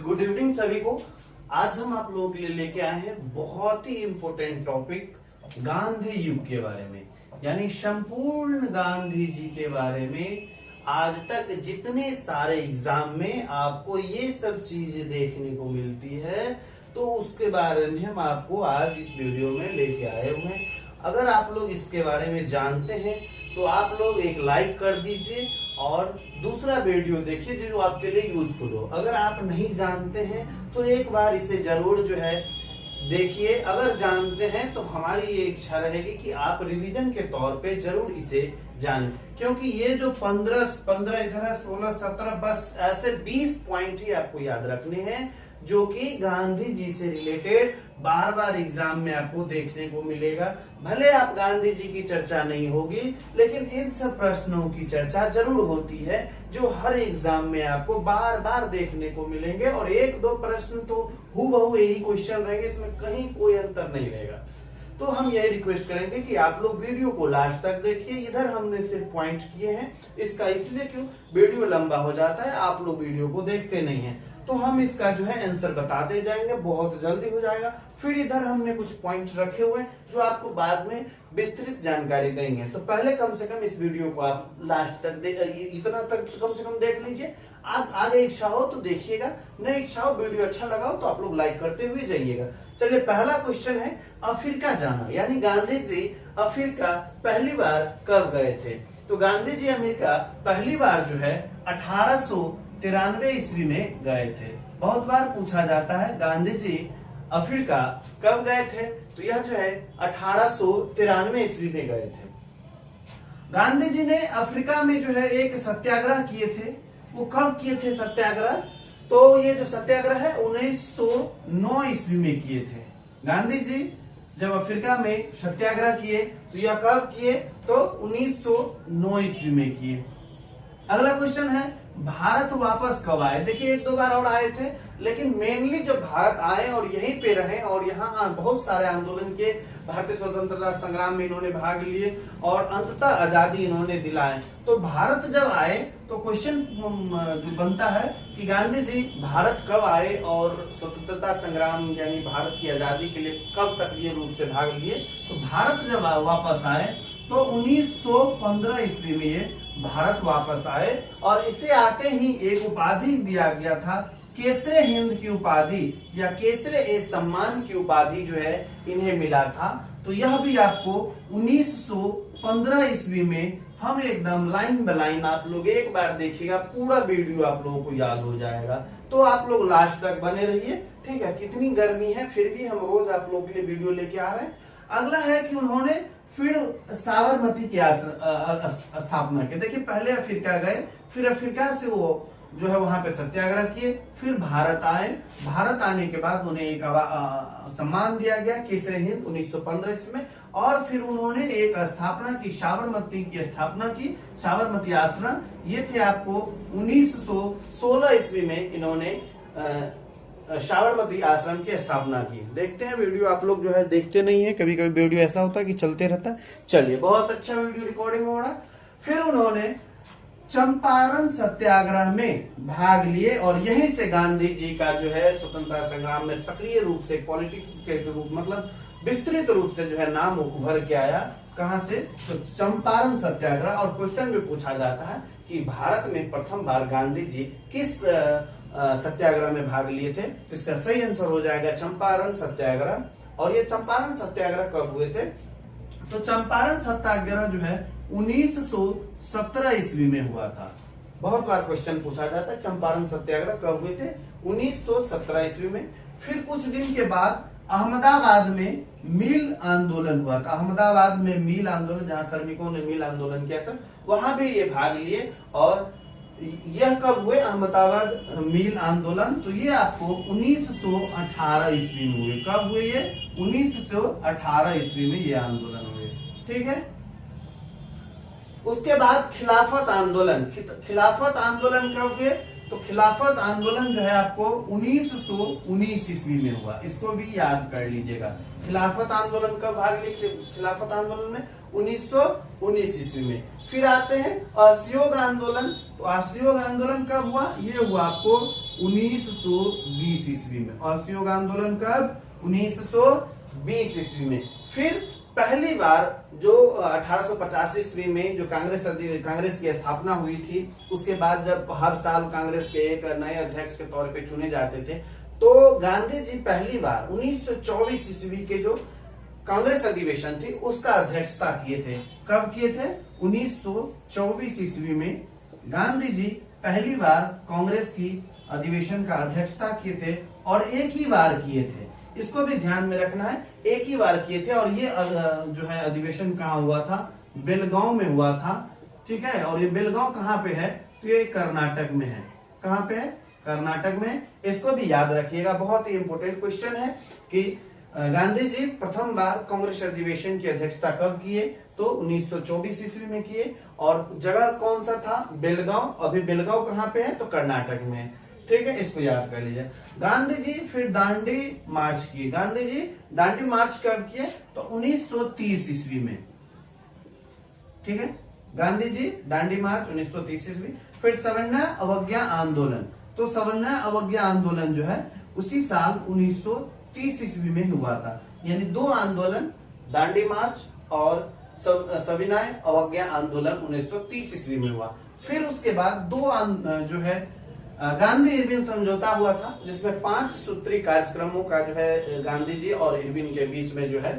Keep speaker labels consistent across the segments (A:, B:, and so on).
A: Good evening सभी को। आज हम आप लोगों के लिए लेके आए हैं बहुत ही इंपॉर्टेंट टॉपिक गांधी युग के बारे में, यानी संपूर्ण गांधी जी के बारे में। आज तक जितने सारे एग्जाम में आपको ये सब चीजें देखने को मिलती है, तो उसके बारे में हम आपको आज इस वीडियो में लेके आए हुए हैं। अगर आप लोग इसके बारे में जानते हैं तो आप लोग एक लाइक कर दीजिए और दूसरा वीडियो देखिए जो आपके लिए यूजफुल हो। अगर आप नहीं जानते हैं तो एक बार इसे जरूर जो है देखिए। अगर जानते हैं तो हमारी ये इच्छा रहेगी कि आप रिवीजन के तौर पे जरूर इसे जानें, क्योंकि ये जो 15 इधर 16 17 बस ऐसे 20 पॉइंट ही आपको याद रखने हैं जो कि गांधी जी से रिलेटेड बार बार एग्जाम में आपको देखने को मिलेगा। भले आप गांधी जी की चर्चा नहीं होगी, लेकिन इन सब प्रश्नों की चर्चा जरूर होती है जो हर एग्जाम में आपको बार बार देखने को मिलेंगे। और एक दो प्रश्न तो हूबहू यही क्वेश्चन रहेंगे, इसमें कहीं कोई अंतर नहीं रहेगा। तो हम यही रिक्वेस्ट करेंगे कि आप लोग वीडियो को लास्ट तक देखिए। इधर हमने सिर्फ पॉइंट किए हैं, इसका इसलिए क्यों वीडियो लंबा हो जाता है, आप लोग वीडियो को देखते नहीं है, तो हम इसका जो है आंसर बताते जाएंगे, बहुत जल्दी हो जाएगा। फिर इधर हमने कुछ पॉइंट रखे हुए हैं जो आपको बाद में विस्तृत जानकारी देंगे। तो पहले कम से कम इस वीडियो को आप लास्ट तक इतना तक कम से कम देख लीजिए। आगे इच्छा हो तो देखिएगा, नहीं इच्छा हो, वीडियो अच्छा लगा हो तो आप लोग लाइक करते हुए जाइएगा। चलिए, पहला क्वेश्चन है अफ्रीका जाना, यानी गांधी जी अफ्रीका पहली बार कब गए थे? तो गांधी जी अमेरिका पहली बार जो है 1893 ईस्वी में गए थे। बहुत बार पूछा जाता है गांधी जी अफ्रीका कब गए थे, तो यह जो है 1893 ईस्वी में गए थे। गांधी जी ने अफ्रीका में जो है एक सत्याग्रह किए थे। वो कब किए थे सत्याग्रह? तो ये जो सत्याग्रह है 1909 ईस्वी में किए थे। गांधी जी जब अफ्रीका में सत्याग्रह किए तो यह कब किए? तो 1909 ईस्वी में किए। अगला क्वेश्चन है भारत वापस कब आए? देखिए, एक दो बार और आए थे, लेकिन मेनली जब भारत आए और यहीं पे रहे और यहाँ बहुत सारे आंदोलन के, भारतीय स्वतंत्रता संग्राम में इन्होंने भाग लिए और अंततः आजादी इन्होंने दिलाए। तो भारत जब आए तो क्वेश्चन जो बनता है कि गांधी जी भारत कब आए और स्वतंत्रता संग्राम यानी भारत की आजादी के लिए कब सक्रिय रूप से भाग लिए? तो भारत जब वापस आए तो 1915 ईस्वी में ये भारत वापस आए और इसे आते ही एक उपाधि दिया गया था, केसरे हिंद की उपाधि या केसरे ए सम्मान की उपाधि जो है इन्हें मिला था। तो यह भी आपको 1915 ईस्वी में, हम एकदम लाइन बाय लाइन आप लोग एक बार देखिएगा, पूरा वीडियो आप लोगों को याद हो जाएगा। तो आप लोग लास्ट तक बने रहिए, ठीक है। कितनी गर्मी है फिर भी हम रोज आप लोगों के लिए वीडियो लेके आ रहे हैं। अगला है कि उन्होंने फिर साबरमती की स्थापना की। देखिए, पहले अफ्रीका गए, फिर अफ्रीका से वो जो है वहां पे सत्याग्रह किए, फिर भारत आए। भारत आने के बाद उन्हें एक सम्मान दिया गया केसरे हिंद 1915 ईस्वी में, और फिर उन्होंने एक स्थापना की, साबरमती की स्थापना की, साबरमती आश्रम। ये थे आपको 1916 ईस्वी में इन्होंने साबरमती आश्रम की स्थापना की। देखते हैं वीडियो, आप लोग जो है देखते नहीं है, कभी कभी वीडियो ऐसा होता है कि चलते रहता है। चलिए, बहुत अच्छा वीडियो रिकॉर्डिंग हो रहा है। फिर उन्होंने चंपारण सत्याग्रह में भाग लिए और यहीं से गांधी जी का जो है स्वतंत्रता संग्राम में सक्रिय रूप से, पॉलिटिक्स के रूप मतलब विस्तृत रूप से जो है नाम उभर के आया। कहां से? तो चंपारण सत्याग्रह। और क्वेश्चन में पूछा जाता है कि भारत में प्रथम बार गांधी जी किस सत्याग्रह में भाग लिए थे? तो इसका सही आंसर हो जाएगा चंपारण सत्याग्रह। और ये चंपारण सत्याग्रह कब हुए थे? तो चंपारण सत्याग्रह जो है 1917 ईस्वी में हुआ था। बहुत बार क्वेश्चन पूछा जाता है चंपारण सत्याग्रह कब हुए थे? 1917 ईस्वी में। फिर कुछ दिन के बाद अहमदाबाद में मिल आंदोलन हुआ था। अहमदाबाद में मिल आंदोलन, जहां श्रमिकों ने मिल आंदोलन किया था, वहां भी ये भाग लिए। और यह कब हुए अहमदाबाद मिल आंदोलन? तो ये आपको 1918 ईस्वी में हुए। कब हुए ये? 1918 ईस्वी में ये आंदोलन हुए, ठीक है। उसके बाद खिलाफत आंदोलन। खिलाफत आंदोलन कब हुए? तो खिलाफत आंदोलन जो है आपको 1919 ईस्वी में हुआ। इसको भी याद कर लीजिएगा। खिलाफत आंदोलन कब भाग लिए? खिलाफत आंदोलन में 1919 ईस्वी में। फिर आते हैं असहयोग आंदोलन। तो असहयोग आंदोलन कब हुआ? ये हुआ आपको 1920 ईस्वी में। असहयोग आंदोलन कब? 1920 ईस्वी में। फिर पहली बार जो 1885 ईस्वी में जो कांग्रेस की स्थापना हुई थी, उसके बाद जब हर साल कांग्रेस के एक नए अध्यक्ष के तौर पे चुने जाते थे, तो गांधी जी पहली बार 1924 ईस्वी के जो कांग्रेस अधिवेशन थी उसका अध्यक्षता किए थे। कब किए थे? 1924 ईस्वी में गांधी जी पहली बार कांग्रेस की अधिवेशन का अध्यक्षता किए थे, और एक ही बार किए थे। इसको भी ध्यान में रखना है, एक ही बार किए थे। और ये जो है अधिवेशन कहाँ हुआ था? बेलगांव में हुआ था। ठीक है, और ये बेलगांव कहाँ पे है? तो ये कर्नाटक में है। कहाँ पे है? कर्नाटक में। इसको भी याद रखिएगा, बहुत ही इंपोर्टेंट क्वेश्चन है कि गांधी जी प्रथम बार कांग्रेस अधिवेशन की अध्यक्षता कब किए? तो 1924 ईस्वी में किए। और जगह कौन सा था? बेलगांव। अभी बेलगांव कहाँ पे है? तो कर्नाटक में है। ठीक है, इसको याद कर लीजिए। गांधी जी फिर दांडी मार्च किए। गांधी जी दांडी मार्च कब किए? तो 1930 ईस्वी में। ठीक है, गांधी जी दांडी मार्च 1930 ईस्वी। फिर सवर्णा अवज्ञा आंदोलन। तो सवर्णा अवज्ञा आंदोलन जो है उसी साल 1930 ईस्वी में हुआ था। यानी दो आंदोलन, दांडी मार्च और सविनय अवज्ञा आंदोलन 1930 ईस्वी में हुआ। फिर उसके बाद दो जो है गांधी इरविन समझौता हुआ था, जिसमें 5 सूत्री कार्यक्रमों का जो है गांधी जी और इरविन के बीच में जो है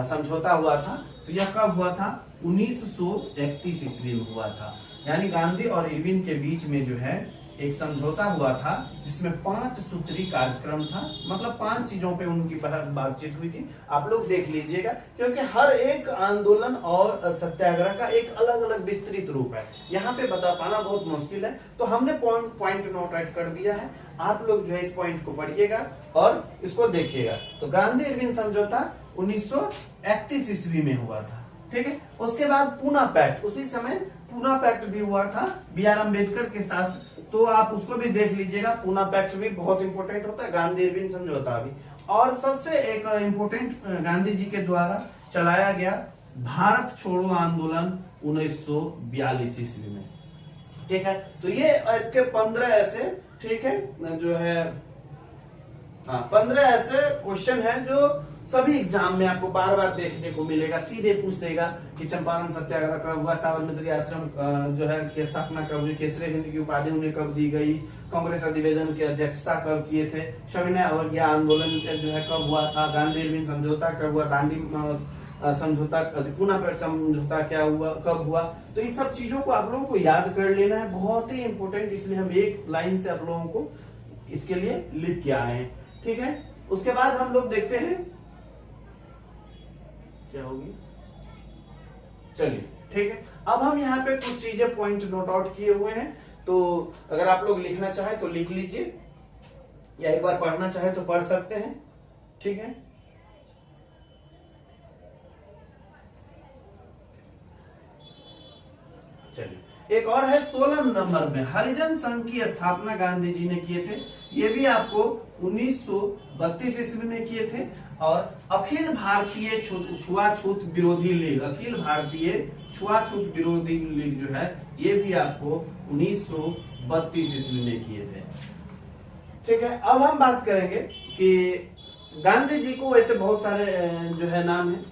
A: समझौता हुआ था। तो यह कब हुआ था? 1931 ईस्वी में हुआ था। यानी गांधी और इरविन के बीच में जो है एक समझौता हुआ था, जिसमें 5 सूत्री कार्यक्रम था। मतलब 5 चीजों पे उनकी बातचीत हुई थी। आप लोग देख लीजिएगा, क्योंकि हर एक आंदोलन और सत्याग्रह का एक अलग अलग विस्तृत रूप है, यहाँ पे बता पाना बहुत मुश्किल है। तो हमने पॉइंट नोट आउट कर दिया है। आप लोग जो है इस पॉइंट को पढ़िएगा और इसको देखिएगा। तो गांधी इरविन समझौता 1931 ईस्वी में हुआ था। ठीक है, उसके बाद पूना पैक्ट, उसी समय पूना पैक्ट भी हुआ था B.R. अम्बेडकर के साथ। तो आप उसको भी देख लीजिएगा। पूना पैक्ट भी बहुत इंपॉर्टेंट होता है, गांधी इरविन समझौता भी। और सबसे एक इंपॉर्टेंट गांधी जी के द्वारा चलाया गया भारत छोड़ो आंदोलन 1942 ईस्वी में। ठीक है, तो ये आपके 15 ऐसे, ठीक है, जो है 15 ऐसे क्वेश्चन है जो सभी एग्जाम में आपको बार बार देखने को मिलेगा। सीधे पूछ देगा कि चंपारण सत्याग्रह कब हुआ, साबरमती आश्रम जो है की स्थापना कब हुई, केसरी हिंद की उपाधि उन्हें कब दी गई, कांग्रेस अधिवेशन की अध्यक्षता कब किए थे, सविनय अवज्ञा आंदोलन जो है कब हुआ था, गांधी इरविन समझौता कब हुआ, दांडी समझौता, पूना पैक्ट समझौता क्या हुआ, कब हुआ। तो इस सब चीजों को आप लोगों को याद कर लेना है, बहुत ही इंपॉर्टेंट। इसलिए हम एक लाइन से आप लोगों को इसके लिए लिख के आए हैं। ठीक है, उसके बाद हम लोग देखते हैं क्या होगी। चलिए, ठीक है, अब हम यहाँ पे कुछ चीजें पॉइंट नोट आउट किए हुए हैं। तो अगर आप लोग लिखना चाहे तो लिख लीजिए, या एक बार पढ़ना चाहे तो पढ़ सकते हैं। ठीक है, चलिए, एक और है 16 नंबर में हरिजन संघ की स्थापना गांधी जी ने किए थे। ये भी आपको 1932 ईस्वी में किए थे। और अखिल भारतीय छुआछूत विरोधी लीग, अखिल भारतीय छुआछूत विरोधी लीग जो है, ये भी आपको 1932 ईस्वी में किए थे। ठीक है, अब हम बात करेंगे कि गांधी जी को वैसे बहुत सारे जो है नाम है।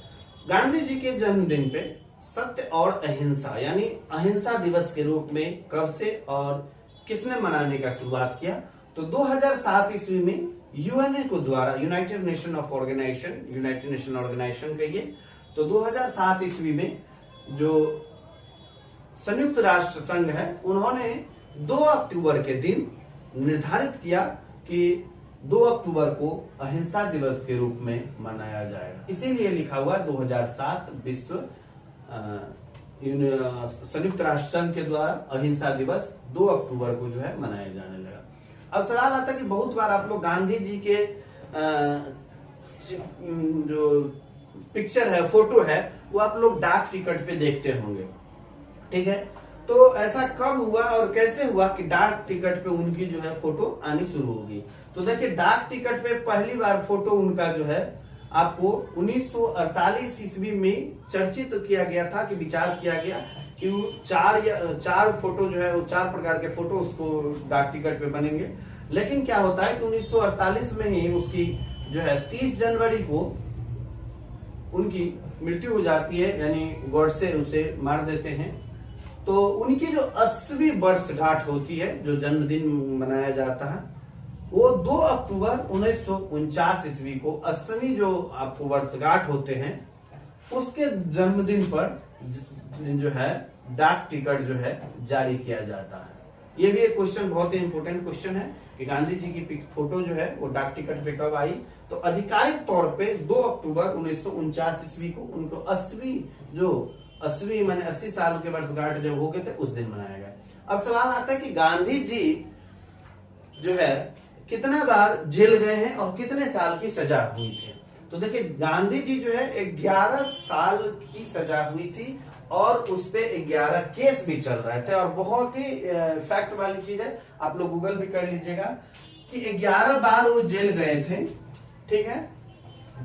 A: गांधी जी के जन्मदिन पे सत्य और अहिंसा यानी अहिंसा दिवस के रूप में कब से और किसने मनाने का शुरुआत किया? तो 2007 ईस्वी में यूएनए को द्वारा, यूनाइटेड नेशन ऑर्गेनाइजेशन कहिए। तो 2007 ईस्वी में जो संयुक्त राष्ट्र संघ है, उन्होंने 2 अक्टूबर के दिन निर्धारित किया कि 2 अक्टूबर को अहिंसा दिवस के रूप में मनाया जाएगा। इसीलिए लिखा हुआ 2007 विश्व संयुक्त राष्ट्र संघ के द्वारा अहिंसा दिवस 2 अक्टूबर को जो है मनाया जाने लगा। अब सवाल आता है कि बहुत बार आप लोग गांधी जी के जो पिक्चर है, फोटो है, वो आप लोग डाक टिकट पे देखते होंगे। ठीक है, तो ऐसा कब हुआ और कैसे हुआ कि डाक टिकट पे उनकी जो है फोटो आनी शुरू होगी? तो देखिए, डाक टिकट पे पहली बार फोटो उनका जो है आपको 1948 ईस्वी में चर्चित किया गया था, कि विचार किया गया कि वो चार फोटो जो है, वो 4 प्रकार के फोटो उसको डाक टिकट पे बनेंगे। लेकिन क्या होता है कि 1948 में ही उसकी जो है 30 जनवरी को उनकी मृत्यु हो जाती है, यानी गॉडसे उसे मार देते हैं। तो उनकी जो 80वीं वर्षगांठ होती है, जो जन्मदिन मनाया जाता है, वो 2 अक्टूबर 1949 ईस्वी को 80वीं जो आपको वर्षगांठ होते हैं, उसके जन्मदिन पर जो है डाक टिकट जो है जारी किया जाता है। ये भी एक क्वेश्चन, बहुत ही इंपोर्टेंट क्वेश्चन है कि गांधी जी की फोटो जो है वो डाक टिकट पे कब आई। तो आधिकारिक तौर पे 2 अक्टूबर 1949 ईस्वी को उनको 80 माने 80 साल के वर्षगांठ जब हो गए थे, उस दिन मनाया गया। अब सवाल आता है कि गांधी जी जो है कितना बार जेल गए हैं और कितने साल की सजा हुई थी। तो देखिए, गांधी जी जो है 11 साल की सजा हुई थी और उस पे 11 केस भी चल रहे थे। और बहुत ही फैक्ट वाली चीज है, आप लोग गूगल भी कर लीजिएगा कि 11 बार वो जेल गए थे, ठीक है,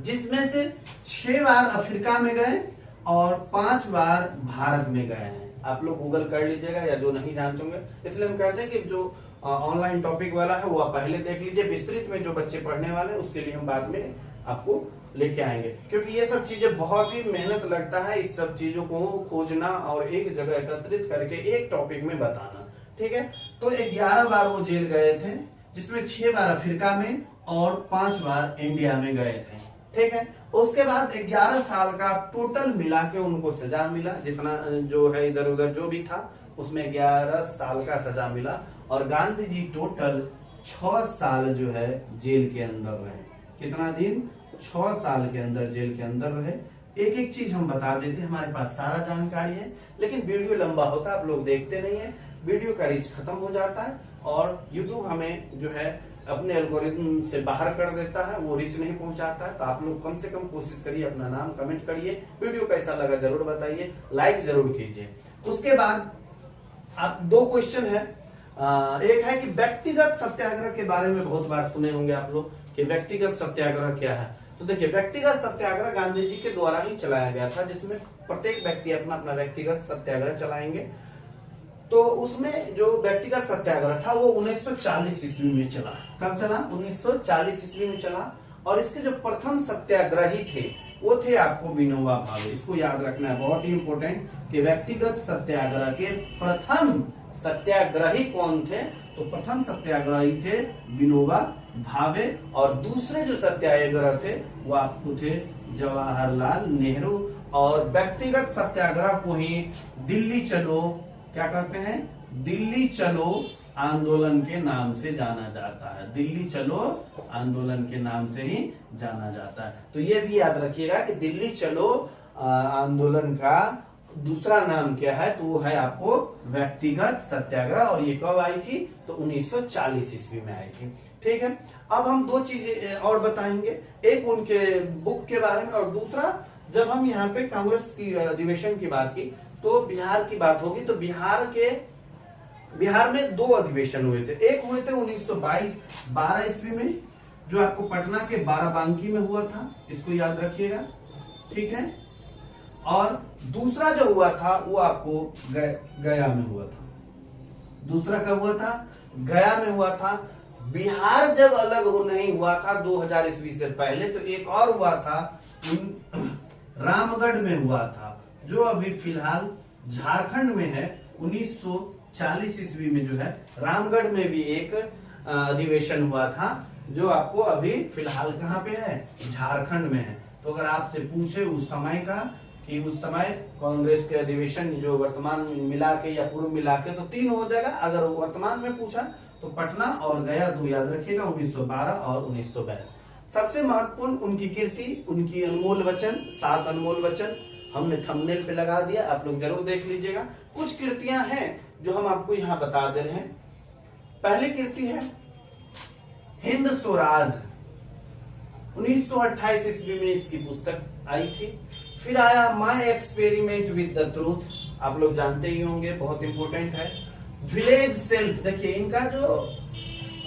A: जिसमें से 6 बार अफ्रीका में गए और 5 बार भारत में गए हैं। आप लोग गूगल कर लीजिएगा, या जो नहीं जानते होंगे। इसलिए हम कहते हैं कि जो ऑनलाइन टॉपिक वाला है वो आप पहले देख लीजिए, विस्तृत में जो बच्चे पढ़ने वाले हैं उसके लिए हम बाद में आपको लेके आएंगे, क्योंकि ये सब चीजें बहुत ही मेहनत लगता है, इस सब चीजों को खोजना और एक जगह एकत्रित करके एक टॉपिक में बताना, ठीक है। तो 11 बार वो जेल गए थे, जिसमें 6 बार अफ्रीका में और 5 बार इंडिया में गए थे, ठीक है। उसके बाद 11 साल का टोटल मिला के उनको सजा मिला, जितना जो है इधर उधर जो भी था उसमें 11 साल का सजा मिला। और गांधी जी टोटल 6 साल जो है जेल के अंदर रहे। कितना दिन? 6 साल के अंदर जेल के अंदर रहे। एक एक चीज हम बता देते हैं, हमारे पास सारा जानकारी है, लेकिन वीडियो लंबा होता है, आप लोग देखते नहीं है, वीडियो का रीच खत्म हो जाता है और यूट्यूब हमें जो है अपने एल्गोरिथम से बाहर कर देता है, वो रीच नहीं पहुंचाता है। तो आप लोग कम से कम कोशिश करिए, अपना नाम कमेंट करिए, वीडियो कैसा लगा जरूर बताइए, लाइक जरूर कीजिए। उसके बाद आप 2 क्वेश्चन है, एक है कि व्यक्तिगत सत्याग्रह के बारे में बहुत बार सुने होंगे आप लोग कि व्यक्तिगत सत्याग्रह क्या है। तो देखिए, व्यक्तिगत सत्याग्रह गांधी जी के द्वारा ही चलाया गया था, जिसमें प्रत्येक व्यक्ति अपना अपना व्यक्तिगत सत्याग्रह चलाएंगे। तो उसमें जो व्यक्तिगत सत्याग्रह था वो 1940 ईस्वी में चला। कब चला? 1940 ईस्वी में चला। और इसके जो प्रथम सत्याग्रही थे वो थे आपको विनोबा भावे। इसको याद रखना है, बहुत ही इंपोर्टेंट, कि व्यक्तिगत सत्याग्रह के प्रथम सत्याग्रही कौन थे। तो प्रथम सत्याग्रही थे विनोबा भावे, और दूसरे जो सत्याग्रह थे वो आपको थे जवाहरलाल नेहरू। और व्यक्तिगत सत्याग्रह को ही दिल्ली चलो, क्या कहते हैं, दिल्ली चलो आंदोलन के नाम से जाना जाता है। दिल्ली चलो आंदोलन के नाम से ही जाना जाता है। तो ये भी याद रखिएगा कि दिल्ली चलो आंदोलन का दूसरा नाम क्या है, तो वो है आपको व्यक्तिगत सत्याग्रह। और ये कब आई थी? तो 1940 ईस्वी में आई थी, ठीक है। अब हम 2 चीजें और बताएंगे, एक उनके बुक के बारे में, और दूसरा जब हम यहाँ पे कांग्रेस की अधिवेशन की बात की तो बिहार की बात होगी। तो बिहार में 2 अधिवेशन हुए थे। एक हुए थे 1912 ईस्वी में, जो आपको पटना के बाराबांकी में हुआ था, इसको याद रखिएगा, ठीक है। और दूसरा जो हुआ था वो आपको गया में हुआ था। दूसरा कब हुआ था? गया में हुआ था। बिहार जब अलग नहीं हुआ था 2000 ईस्वी से पहले, तो एक और हुआ था रामगढ़ में हुआ था, जो अभी फिलहाल झारखंड में है। 1940 ईस्वी में जो है रामगढ़ में भी एक अधिवेशन हुआ था, जो आपको अभी फिलहाल कहाँ पे है? झारखंड में है। तो अगर आपसे पूछे उस समय का कि उस समय कांग्रेस के अधिवेशन जो वर्तमान मिला के या पूर्व मिला के, तो 3 हो जाएगा। अगर वर्तमान में पूछा तो पटना और गया 2 याद रखिएगा, 1912 और 1922। सबसे महत्वपूर्ण उनकी कीर्ति, उनकी अनमोल वचन, 7 अनमोल वचन हमने थंबनेल पे लगा दिया, आप लोग जरूर देख लीजिएगा। कुछ कीर्तियां हैं जो हम आपको यहाँ बता दे रहे हैं। पहली कीर्ति है हिंद स्वराज, 1928 ईस्वी में इसकी पुस्तक आई थी। फिर आया my experiment with the truth, आप लोग जानते ही होंगे, बहुत इंपॉर्टेंट है। विलेज सेल्फ, देखिए इनका जो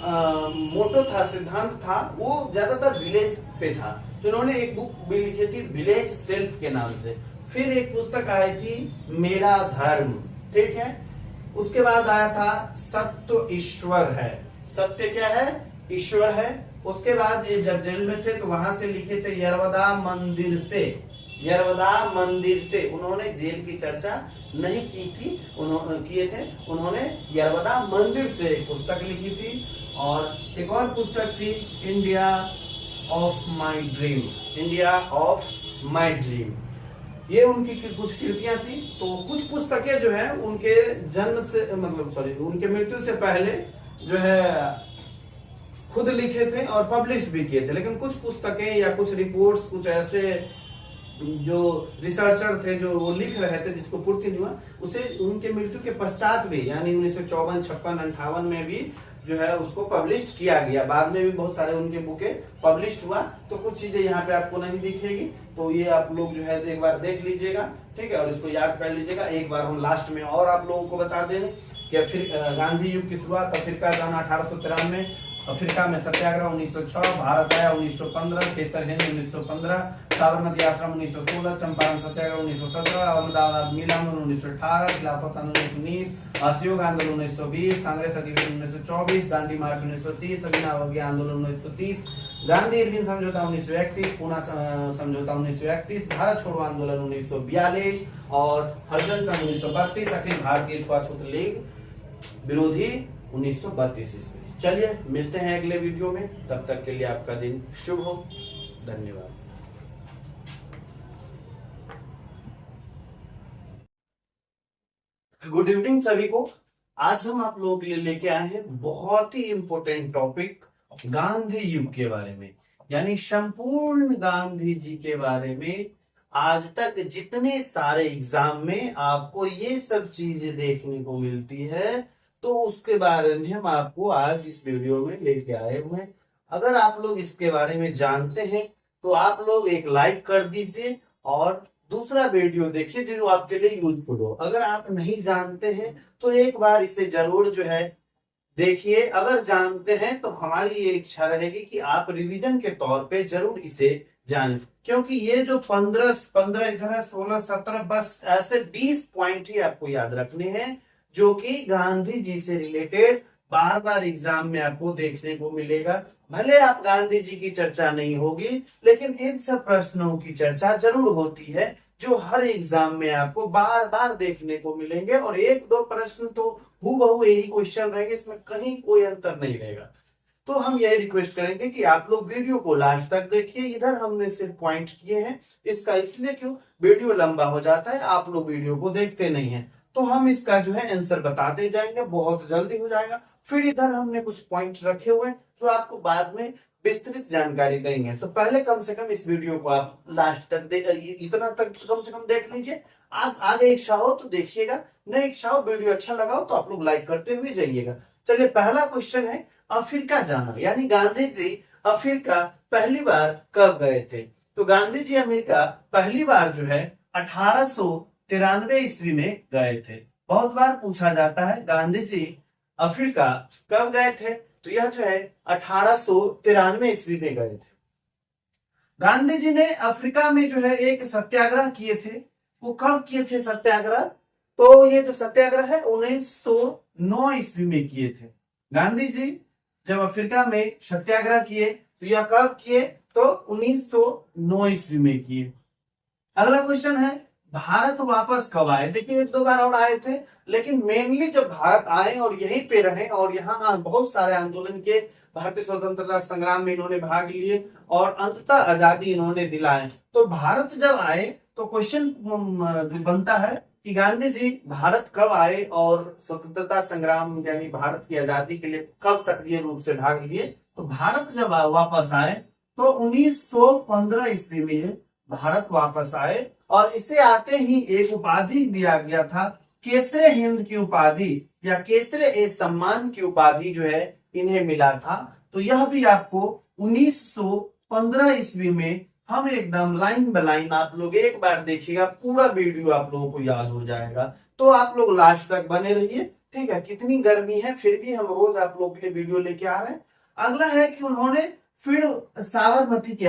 A: मोटो था, सिद्धांत था, वो ज्यादातर विलेज पे था। तो इन्होंने एक बुक भी लिखी थी विलेज सेल्फ के नाम से। फिर एक पुस्तक आई थी मेरा धर्म, ठीक है। उसके बाद आया था सत्य ईश्वर है, सत्य क्या है, ईश्वर है। उसके बाद ये जब जेल में थे तो वहां से लिखे थे यरवदा मंदिर से, यरवदा मंदिर से। उन्होंने जेल की चर्चा नहीं की थी, उन्होंने किए थे, उन्होंने यरवदा मंदिर से एक पुस्तक लिखी थी। और एक और पुस्तक थी India of my dream, India of my dream. ये उनकी कुछ कृतियां थी। तो कुछ पुस्तकें जो है उनके जन्म से मतलब सॉरी उनके मृत्यु से पहले जो है खुद लिखे थे और पब्लिश भी किए थे। लेकिन कुछ पुस्तकें या कुछ रिपोर्ट्स, कुछ ऐसे जो रिसर्चर थे जो वो लिख रहे थे जिसको पूर्ति नहीं हुआ, उसे उनके मृत्यु के पश्चात भी यानी 1954, 56, 58 में भी जो है उसको पब्लिश किया गया। बाद में भी बहुत सारे उनके बुकें पब्लिश हुआ। तो कुछ चीजें यहाँ पे आपको नहीं दिखेगी, तो ये आप लोग जो है एक बार देख लीजिएगा, ठीक है, और इसको याद कर लीजिएगा। एक बार हम लास्ट में और आप लोगों को बता दें कि फिर गांधी युग की शुरुआत, अफ्रीका जाना 1893, अफ्रीका में सत्याग्रह 1906, भारत आया 1915, केसर हिंद 1915, साबरमती आश्रम 1916, चंपारण सत्याग्रह 1917, अहमदाबाद मिल आंदोलन 1918, खिलाफत आंदोलन 1919, असहयोग आंदोलन 1920, कांग्रेस अधिवेशन 1924, दांडी मार्च 1930, अभिनव आंदोलन 1930, गांधी इरविन समझौता 1931, पूना समझौता 1931, भारत छोड़ो आंदोलन 1942 और हरिजन संघ 1932, अखिल भारतीय छुआछूत लीग विरोधी 1932 ईस्वी। चलिए मिलते हैं अगले वीडियो में, तब तक के लिए आपका दिन शुभ हो। धन्यवाद। गुड इवनिंग सभी को। आज हम आप लोगों के लिए लेके आए हैं बहुत ही इंपॉर्टेंट टॉपिक गांधी युग के बारे में, यानी संपूर्ण गांधी जी के बारे में। आज तक जितने सारे एग्जाम में आपको ये सब चीजें देखने को मिलती है, तो उसके बारे में हम आपको आज इस वीडियो में लेके आए हुए हैं। अगर आप लोग इसके बारे में जानते हैं तो आप लोग एक लाइक कर दीजिए और दूसरा वीडियो देखिए जो आपके लिए यूजफुल हो। अगर आप नहीं जानते हैं तो एक बार इसे जरूर जो है देखिए। अगर जानते हैं तो हमारी ये इच्छा रहेगी कि आप रिवीजन के तौर पे जरूर इसे जानें, क्योंकि ये जो 15 इधर 16 17 बस ऐसे 20 पॉइंट ही आपको याद रखने हैं जो कि गांधी जी से रिलेटेड बार बार एग्जाम में आपको देखने को मिलेगा। भले आप गांधी जी की चर्चा नहीं होगी, लेकिन इन सब प्रश्नों की चर्चा जरूर होती है जो हर एग्जाम में आपको बार बार देखने को मिलेंगे। और एक दो प्रश्न तो हूबहू यही क्वेश्चन रहेंगे, इसमें कहीं कोई अंतर नहीं रहेगा। तो हम यही रिक्वेस्ट करेंगे कि आप लोग वीडियो को लास्ट तक देखिए। इधर हमने सिर्फ पॉइंट किए हैं, इसका इसलिए क्यों, वीडियो लंबा हो जाता है, आप लोग वीडियो को देखते नहीं है। तो हम इसका जो है आंसर बताते जाएंगे, बहुत जल्दी हो जाएगा। फिर इधर हमने कुछ पॉइंट रखे हुए हैं जो आपको बाद में विस्तृत जानकारी देंगे। तो पहले कम से कम इस वीडियो को आप लास्ट तक इतना तक कम से कम देख लीजिए। आगे इच्छा हो तो देखिएगा, नहीं इच्छा हो, वीडियो अच्छा लगा हो तो आप लोग लाइक करते हुए जाइएगा। चलिए पहला क्वेश्चन है अफ्रीका जाना, यानी गांधी जी अफ्रीका पहली बार कब गए थे। तो गांधी जी अमेरिका पहली बार जो है 1893 ईस्वी में गए थे। बहुत बार पूछा जाता है गांधी जी अफ्रीका कब गए थे, तो यह जो है 1893 ईस्वी में गए थे। गांधी जी ने अफ्रीका में जो है एक सत्याग्रह किए थे। वो कब किए थे सत्याग्रह, तो ये जो सत्याग्रह है 1909 ईस्वी में किए थे। गांधी जी जब अफ्रीका में सत्याग्रह किए तो यह कब किए, तो 1909 ईस्वी में किए। अगला क्वेश्चन है भारत वापस कब आए। देखिए एक दो बार और आए थे, लेकिन मेनली जब भारत आए और यहीं पे रहे और यहाँ बहुत सारे आंदोलन के, भारतीय स्वतंत्रता संग्राम में इन्होंने भाग लिए और अंततः आजादी इन्होंने दिलाए। तो भारत जब आए तो क्वेश्चन बनता है कि गांधी जी भारत कब आए और स्वतंत्रता संग्राम यानी भारत की आजादी के लिए कब सक्रिय रूप से भाग लिए। तो भारत जब वापस आए तो 1915 ईस्वी में भारत वापस आए और इसे आते ही एक उपाधि दिया गया था, केसरे हिंद की उपाधि या केसरे ए सम्मान की उपाधि जो है इन्हें मिला था। तो यह भी आपको 1915 ईस्वी में हम एकदम लाइन बाय लाइन आप लोग एक बार देखिएगा, पूरा वीडियो आप लोगों को याद हो जाएगा। तो आप लोग लास्ट तक बने रहिए, ठीक है, कितनी गर्मी है फिर भी हम रोज आप लोग के लिए वीडियो लेके आ रहे हैं। अगला है कि उन्होंने फिर साबरमती की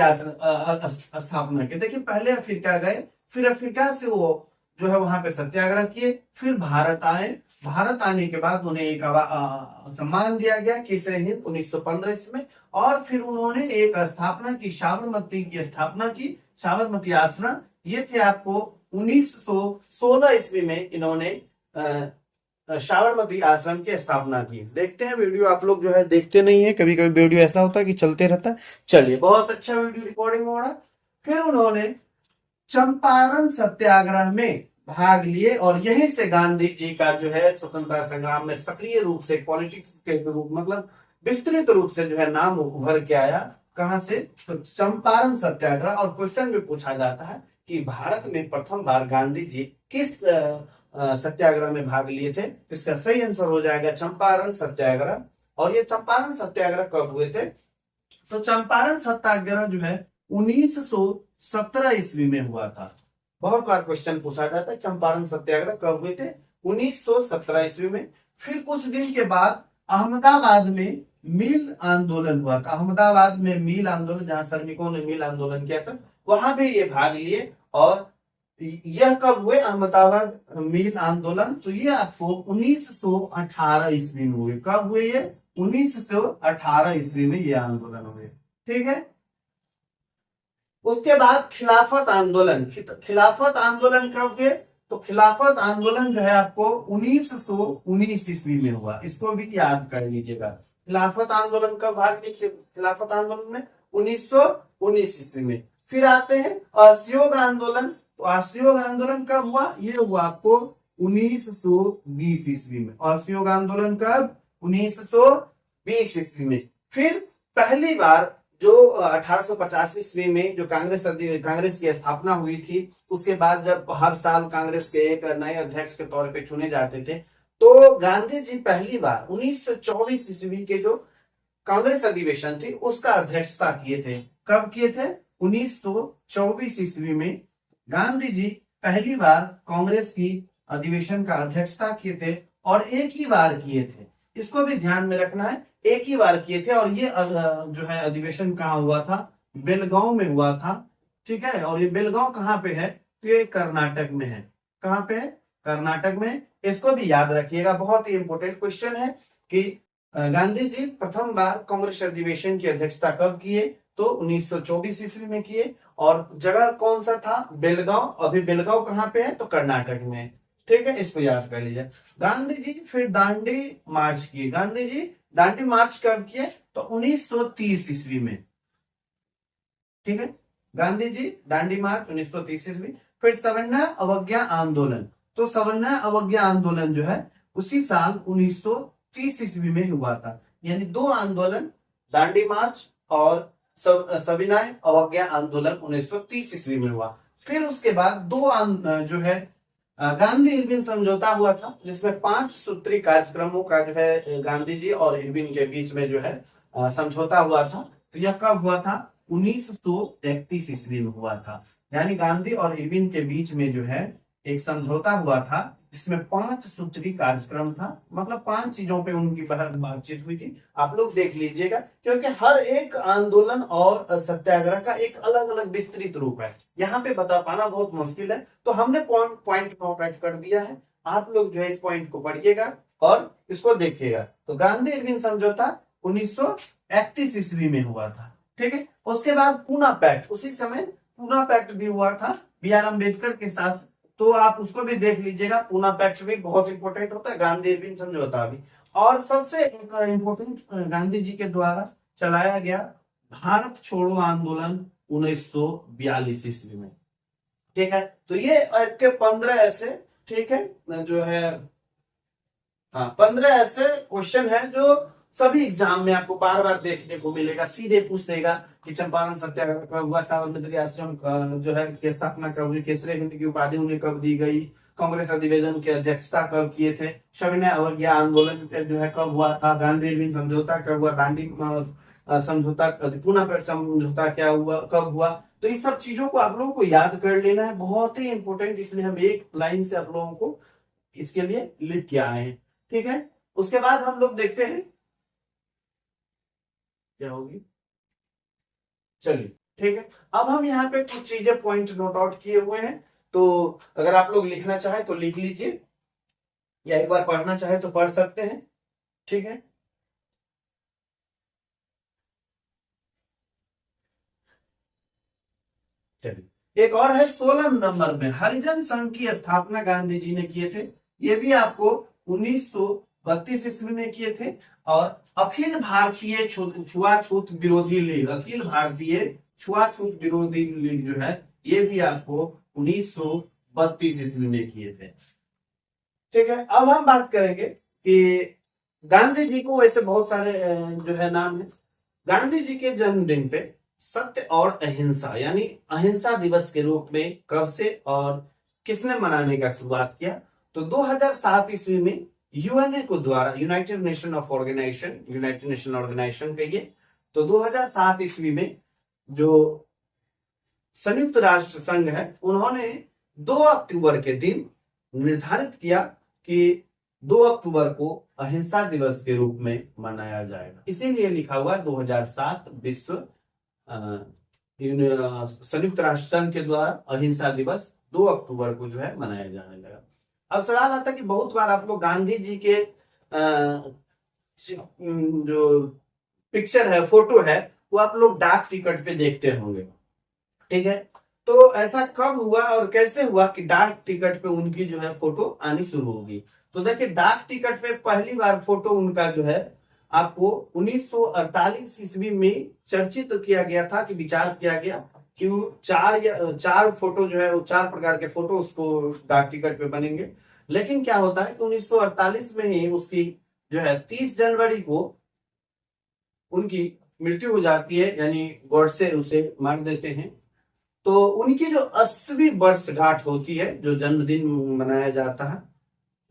A: स्थापना की। देखिए पहले अफ्रीका गए, फिर अफ्रीका से वो जो है वहां पे सत्याग्रह किए, फिर भारत आए। भारत आने के बाद उन्हें एक सम्मान दिया गया केसरी हिंद 1915 ईस्वी में, और फिर उन्होंने एक स्थापना की, साबरमती की स्थापना की, साबरमती आश्रम। ये थे आपको 1916 ईस्वी में इन्होंने साबरमती आश्रम की स्थापना की। देखते हैं वीडियो, आप लोग जो है देखते नहीं है, कभी कभी वीडियो ऐसा होता है कि चलते रहता है। चलिए, बहुत अच्छा वीडियो रिकॉर्डिंग हो रहा है। फिर उन्होंने चंपारण सत्याग्रह में भाग लिए, और यहीं से गांधी जी का जो है स्वतंत्रता संग्राम में सक्रिय रूप से, पॉलिटिक्स के रूप मतलब विस्तृत रूप से जो है नाम उभर के आया। कहां से? तो चंपारण सत्याग्रह। और क्वेश्चन भी पूछा जाता है कि भारत में प्रथम बार गांधी जी किस सत्याग्रह में भाग लिए थे? इसका सही आंसर हो जाएगा चंपारण सत्याग्रह। और ये चंपारण सत्याग्रह कब हुए थे? तो चंपारण सत्याग्रह जो है 1917 ईस्वी में हुआ था। बहुत बार क्वेश्चन पूछा जाता है चंपारण सत्याग्रह कब हुए थे? 1917 ईस्वी में। फिर कुछ दिन के बाद अहमदाबाद में मिल आंदोलन हुआ था। अहमदाबाद में मिल आंदोलन, जहां श्रमिकों ने मिल आंदोलन किया था, वहां भी ये भाग लिए। और यह कब हुए अहमदाबाद मिल आंदोलन? तो ये आपको 1918 ईस्वी में हुए। कब हुए ये? 1918 ईस्वी में ये आंदोलन हुए। ठीक है। उसके बाद खिलाफत आंदोलन। खिलाफत आंदोलन कब हुए? तो खिलाफत आंदोलन जो है आपको 1919 ईस्वी में हुआ। इसको भी याद कर लीजिएगा। खिलाफत आंदोलन कब भाग ली? खिलाफत आंदोलन में 1919 ईस्वी में। फिर आते हैं असहयोग आंदोलन। तो असहयोग आंदोलन कब हुआ? ये हुआ आपको 1920 ईस्वी में। असहयोग आंदोलन कब? 1920 ईस्वी में। फिर पहली बार जो 1850 ईस्वी में जो कांग्रेस की स्थापना हुई थी, उसके बाद जब हर साल कांग्रेस के एक नए अध्यक्ष के तौर पे चुने जाते थे, तो गांधी जी पहली बार 1924 ईस्वी के जो कांग्रेस अधिवेशन थी उसका अध्यक्षता किए थे। कब किए थे? 1924 ईस्वी में गांधी जी पहली बार कांग्रेस की अधिवेशन का अध्यक्षता किए थे, और एक ही बार किए थे। इसको भी ध्यान में रखना है, एक ही बार किए थे। और ये जो है अधिवेशन कहाँ हुआ था? बेलगांव में हुआ था। ठीक है। और ये बेलगांव कहाँ पे है? तो ये कर्नाटक में है। कहाँ पे है? कर्नाटक में। इसको भी याद रखिएगा, बहुत ही इंपॉर्टेंट क्वेश्चन है कि गांधी जी प्रथम बार कांग्रेस अधिवेशन की अध्यक्षता कब किए? तो 1924 ईस्वी में किए। और जगह कौन सा था? बेलगांव। अभी बेलगांव कहाँ पे है? तो कर्नाटक में। ठीक है, इसको याद कर लीजिए। गांधी जी फिर दांडी मार्च किए। गांधी जी दांडी मार्च कब किए? तो 1930 ईस्वी में। ठीक है, गांधी जी दांडी मार्च 1930 ईस्वी। फिर सवर्णा अवज्ञा आंदोलन। तो सवर्णा अवज्ञा आंदोलन जो है उसी साल 1930 ईस्वी में हुआ था। यानी दो आंदोलन, दांडी मार्च और सविनय अवज्ञा आंदोलन 1930 ईस्वी में हुआ। फिर उसके बाद दो जो है गांधी इरविन समझौता हुआ था, जिसमें 5 सूत्री कार्यक्रमों का जो है गांधी जी और इरविन के बीच में जो है समझौता हुआ था। तो यह कब हुआ था? 1931 ईस्वी में हुआ था। यानी गांधी और इरविन के बीच में जो है एक समझौता हुआ था, जिसमें 5 सूत्री कार्यक्रम था। मतलब 5 चीजों पे उनकी बातचीत हुई थी। आप लोग देख लीजिएगा, क्योंकि हर एक आंदोलन और सत्याग्रह का एक अलग अलग विस्तृत रूप है, यहाँ पे बता पाना बहुत मुश्किल है। तो हमने पॉइंट नोट कर दिया है। आप लोग जो है इस पॉइंट को पढ़िएगा और इसको देखिएगा। तो गांधी इरविन समझौता 1931 ईस्वी में हुआ था। ठीक है। उसके बाद पूना पैक्ट, उसी समय पूना पैक्ट भी हुआ था B.R. अम्बेडकर के साथ। तो आप उसको भी देख लीजिएगा। पूना पैक्ट भी बहुत इंपॉर्टेंट होता है, गांधी इरविन समझौता भी। और सबसे इंपॉर्टेंट गांधी जी के द्वारा चलाया गया भारत छोड़ो आंदोलन 1942 ईस्वी में। ठीक है। तो ये आपके 15 ऐसे, ठीक है, जो है 15 ऐसे क्वेश्चन है जो सभी एग्जाम में आपको बार बार देखने को मिलेगा। सीधे पूछ देगा कि चंपारण सत्याग्रह कब हुआ, साबरमती आश्रम जो है की स्थापना कब हुई, केसरी हिंद की उपाधि उन्हें कब दी गई, कांग्रेस अधिवेशन की अध्यक्षता कब किए थे, सविनय अवज्ञा आंदोलन जो है कब हुआ था, गांधी इरविन समझौता कब हुआ, दांडी समझौता, पूना पैक्ट समझौता क्या हुआ, कब हुआ। तो इस सब चीजों को आप लोगों को याद कर लेना है, बहुत ही इंपॉर्टेंट। इसलिए हम एक लाइन से आप लोगों को इसके लिए लिख के आए हैं। ठीक है, उसके बाद हम लोग देखते हैं क्या होगी। चलिए ठीक है, अब हम यहाँ पे कुछ चीजें पॉइंट नोट आउट किए हुए हैं, तो अगर आप लोग लिखना चाहे तो लिख लीजिए, या एक बार पढ़ना चाहे तो पढ़ सकते हैं। ठीक है, चलिए एक और है 16 नंबर में, हरिजन संघ की स्थापना गांधी जी ने किए थे। ये भी आपको 1932 ईस्वी में किए थे। और अखिल भारतीय छुआछूत विरोधी लीग, अखिल भारतीय छुआछूत विरोधी लीग जो है, ये भी आपको 1932 ईस्वी में किए थे। ठीक है, अब हम बात करेंगे कि गांधी जी को वैसे बहुत सारे जो है नाम है। गांधी जी के जन्मदिन पे सत्य और अहिंसा यानी अहिंसा दिवस के रूप में कब से और किसने मनाने का शुरुआत किया, तो 2007 ईस्वी में यूएनए को द्वारा, यूनाइटेड नेशन ऑर्गेनाइजेशन कहिए, तो 2007 ईस्वी में जो संयुक्त राष्ट्र संघ है, उन्होंने 2 अक्टूबर के दिन निर्धारित किया कि 2 अक्टूबर को अहिंसा दिवस के रूप में मनाया जाएगा। इसीलिए लिखा हुआ 2007 विश्व संयुक्त राष्ट्र संघ के द्वारा अहिंसा दिवस 2 अक्टूबर को जो है मनाया जाने लगा। अब सवाल आता है कि बहुत बार आप लोग गांधी जी के जो पिक्चर है, फोटो है, वो आप लोग डाक टिकट पे देखते होंगे। ठीक है, तो ऐसा कब हुआ और कैसे हुआ कि डाक टिकट पे उनकी जो है फोटो आनी शुरू होगी। तो देखिए, डाक टिकट पे पहली बार फोटो उनका जो है आपको 1948 ईस्वी में चर्चित किया गया था, कि विचार किया गया कि वो चार फोटो जो है, वो 4 प्रकार के फोटो उसको डाक टिकट पे बनेंगे। लेकिन क्या होता है कि 1948 में ही उसकी जो है 30 जनवरी को उनकी मृत्यु हो जाती है, यानी गॉडसे उसे मार देते हैं। तो उनकी जो 80वीं वर्षगांठ होती है, जो जन्मदिन मनाया जाता है,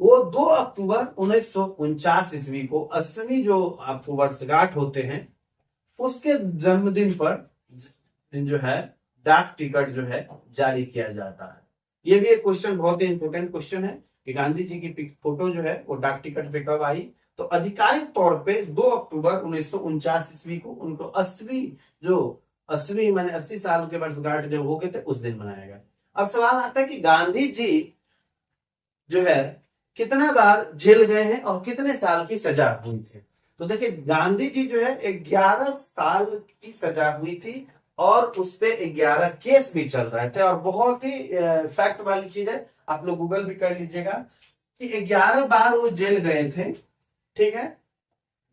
A: वो 2 अक्टूबर 1949 ईस्वी को 80वीं जो आपको वर्षगांठ होते हैं, उसके जन्मदिन पर जो है डाक टिकट जो है जारी किया जाता है। ये भी एक क्वेश्चन, बहुत ही इंपॉर्टेंट क्वेश्चन है कि गांधी जी की फोटो जो है वो डाक टिकट पे कब आई। तो आधिकारिक तौर पे 2 अक्टूबर 1949 ईस्वी को उनको 80 माने 80 साल के वर्षगांठ जब हो गए थे, उस दिन मनाया गया। अब सवाल आता है कि गांधी जी जो है कितना बार जेल गए हैं और कितने साल की सजा हुई थी। तो देखिए, गांधी जी जो है 11 साल की सजा हुई थी, और उस पे 11 केस भी चल रहे थे। और बहुत ही फैक्ट वाली चीज है, आप लोग गूगल भी कर लीजिएगा, कि 11 बार वो जेल गए थे। ठीक है,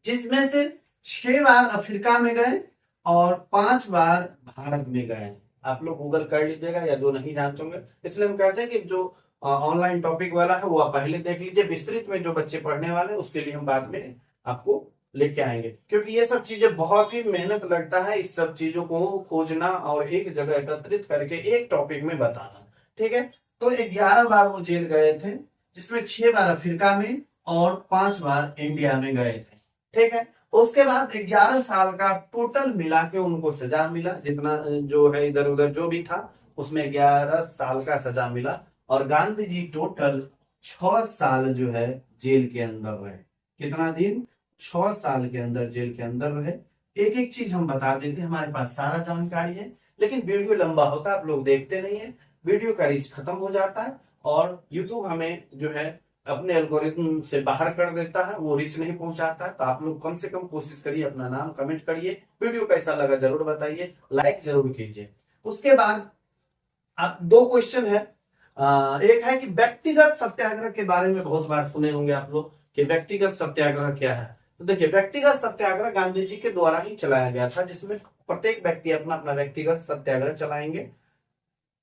A: जिसमें से 6 बार अफ्रीका में गए और 5 बार भारत में गए। आप लोग गूगल कर लीजिएगा, या जो नहीं जानते होंगे। इसलिए हम कहते हैं कि जो ऑनलाइन टॉपिक वाला है वो आप पहले देख लीजिए, विस्तृत में जो बच्चे पढ़ने वाले हैं उसके लिए हम बाद में आपको लेके आएंगे, क्योंकि ये सब चीजें बहुत ही मेहनत लगता है, इस सब चीजों को खोजना और एक जगह एकत्रित करके एक टॉपिक में बताना। ठीक है, तो 11 बार वो जेल गए थे, जिसमें 6 बार अफ्रीका में और 5 बार इंडिया में गए थे। ठीक है, उसके बाद 11 साल का टोटल मिला के उनको सजा मिला, जितना जो है इधर उधर जो भी था उसमें 11 साल का सजा मिला। और गांधी जी टोटल 6 साल जो है जेल के अंदर रहे। कितना दिन? 6 साल के अंदर जेल के अंदर रहे। एक एक चीज हम बता देते हैं, हमारे पास सारा जानकारी है, लेकिन वीडियो लंबा होता है, आप लोग देखते नहीं है, वीडियो का रीच खत्म हो जाता है, और यूट्यूब हमें जो है अपने एल्गोरिथम से बाहर कर देता है, वो रीच नहीं पहुंचाता है। तो आप लोग कम से कम कोशिश करिए, अपना नाम कमेंट करिए, वीडियो कैसा लगा जरूर बताइए, लाइक जरूर कीजिए। उसके बाद आप 2 क्वेश्चन है। एक है कि व्यक्तिगत सत्याग्रह के बारे में बहुत बार सुने होंगे आप लोग, कि व्यक्तिगत सत्याग्रह क्या है। तो देखिए, व्यक्तिगत सत्याग्रह गांधी जी के द्वारा ही चलाया गया था, जिसमें प्रत्येक व्यक्ति अपना अपना व्यक्तिगत सत्याग्रह चलाएंगे।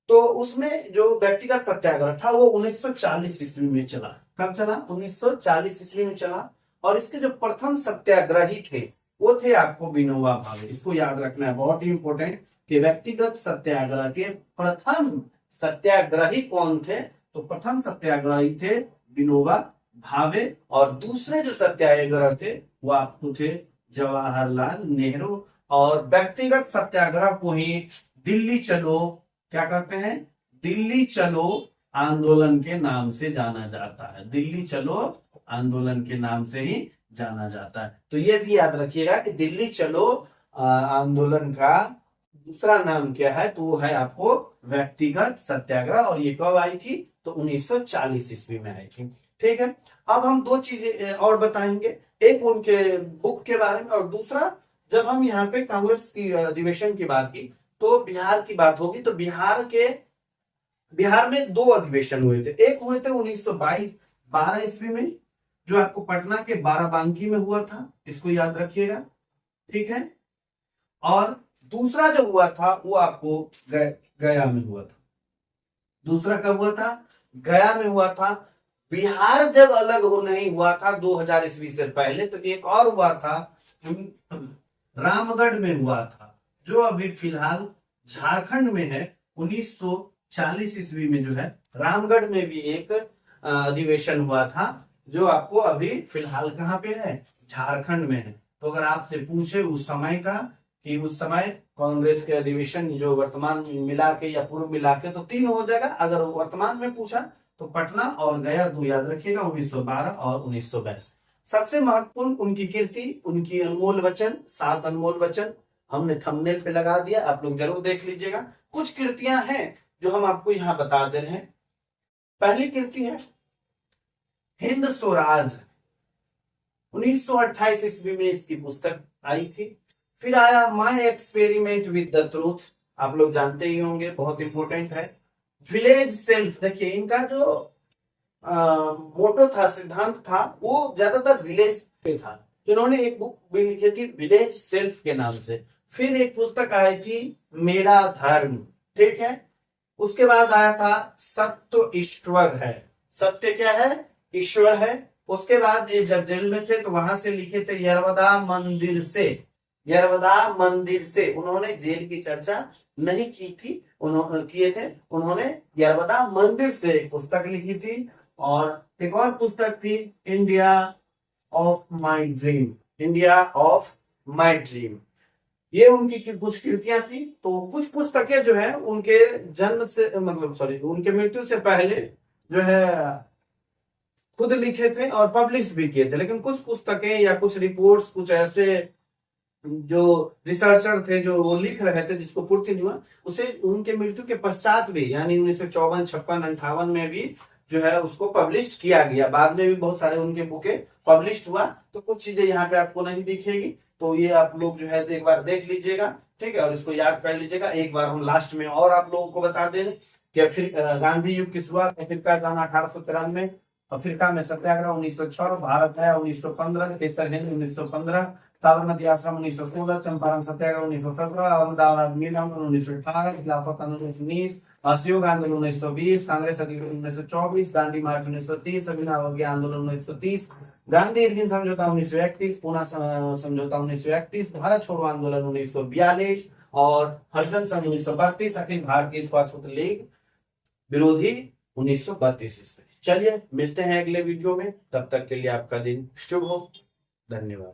A: तो उसमें जो व्यक्तिगत सत्याग्रह था वो 1940 ईस्वी में चला। कब चला? 1940 ईस्वी में चला। और इसके जो प्रथम सत्याग्रही थे वो थे आपको विनोबा भावे। इसको याद रखना है, बहुत ही इंपॉर्टेंट, कि व्यक्तिगत सत्याग्रह के प्रथम सत्याग्रही कौन थे। तो प्रथम सत्याग्रही थे विनोबा भावे, और दूसरे जो सत्याग्रह थे वो आपको थे जवाहरलाल नेहरू। और व्यक्तिगत सत्याग्रह को ही दिल्ली चलो क्या कहते हैं? दिल्ली चलो आंदोलन के नाम से जाना जाता है। दिल्ली चलो आंदोलन के नाम से ही जाना जाता है। तो ये भी याद रखिएगा कि दिल्ली चलो आंदोलन का दूसरा नाम क्या है, तो वो है आपको व्यक्तिगत सत्याग्रह। और ये कब आई थी, तो 1940 ईस्वी में आई थी। ठीक है, अब हम दो चीजें और बताएंगे, एक उनके बुक के बारे में, और दूसरा जब हम यहाँ पे कांग्रेस की अधिवेशन की बात की तो बिहार की बात होगी। तो बिहार में दो अधिवेशन हुए थे। एक हुए थे 1922 12 ईस्वी में, जो आपको पटना के बाराबांकी में हुआ था, इसको याद रखिएगा। ठीक है, और दूसरा जो हुआ था वो आपको गया में हुआ था। दूसरा कब हुआ था, गया में हुआ था। बिहार जब अलग हो नहीं हुआ था 2000 ईस्वी से पहले, तो एक और हुआ था रामगढ़ में हुआ था, जो अभी फिलहाल झारखंड में है। 1940 ईस्वी में जो है रामगढ़ में भी एक अधिवेशन हुआ था, जो आपको अभी फिलहाल कहाँ पे है, झारखंड में है। तो अगर आपसे पूछे उस समय का, कि उस समय कांग्रेस के अधिवेशन जो वर्तमान मिला के या पूर्व मिला के, तो 3 हो जाएगा। अगर वर्तमान में पूछा तो पटना और गया 2 याद रखिएगा, 1912 और 1922। सबसे महत्वपूर्ण उनकी कीर्ति, उनकी अनमोल वचन, 7 अनमोल वचन हमने थंबनेल पे लगा दिया, आप लोग जरूर देख लीजिएगा। कुछ कीर्तियां हैं जो हम आपको यहाँ बता दे रहे हैं। पहली कीर्ति है हिंद स्वराज, 1928 ईस्वी में इसकी पुस्तक आई थी। फिर आया my experiment with the truth, आप लोग जानते ही होंगे, बहुत इंपॉर्टेंट है। विलेज सेल्फ, देखिए इनका जो मोटो था, सिद्धांत था, वो ज्यादातर विलेज पे था। तो इन्होंने एक बुक भी लिखी थी विलेज सेल्फ के नाम से। फिर एक पुस्तक आई थी मेरा धर्म, ठीक है। उसके बाद आया था सत्य ईश्वर है, सत्य क्या है, ईश्वर है। उसके बाद ये जब जेल में थे तो वहां से लिखे थे यरवदा मंदिर से, यरवदा मंदिर से। उन्होंने जेल की चर्चा नहीं की थी, उन्होंने किए थे, उन्होंने यरवदा मंदिर से एक पुस्तक लिखी थी। और एक और पुस्तक थी India of my dream, India of my dream. ये उनकी कुछ कृतियां थी। तो कुछ पुस्तकें जो है उनके जन्म से, मतलब सॉरी, उनके मृत्यु से पहले जो है खुद लिखे थे और पब्लिश भी किए थे। लेकिन कुछ पुस्तकें या कुछ रिपोर्ट्स, कुछ ऐसे जो रिसर्चर थे जो वो लिख रहे थे जिसको पूर्ति नहीं हुआ, उसे उनके मृत्यु के पश्चात भी, यानी 1954, 56, 58 में भी जो है उसको पब्लिश किया गया। बाद में भी बहुत सारे उनके बुके पब्लिश हुआ। तो कुछ चीजें यहाँ पे आपको नहीं दिखेगी, तो ये आप लोग जो है एक बार देख लीजिएगा, ठीक है, और इसको याद कर लीजिएगा। एक बार हम लास्ट में और आप लोगों को बता दें कि गांधी युग की शुरुआत, अफ्रीका जाना 1893, अफ्रीका में सत्याग्रह 1906, भारत है 1915, केसर हिंद 1915, साबरमती आश्रम 1916, चंपारण सत्याग्रह 1917, अहमदाबाद मिल 1918, खिलाफत आंदोलन 19, असहयोग आंदोलन 1920, कांग्रेस अधिवेशन 1924, गांधी मार्च 1930, अभिनव अवज्ञा आंदोलन 1930, गांधी इरविन समझौता 1931, पूना समझौता 1931, भारत छोड़ो आंदोलन 1942 और हरिजन संघ 1932, अखिल भारतीय छुआछूत लीग विरोधी 1932 ईस्वी। चलिए मिलते हैं अगले वीडियो में, तब तक के लिए आपका दिन शुभ हो। धन्यवाद।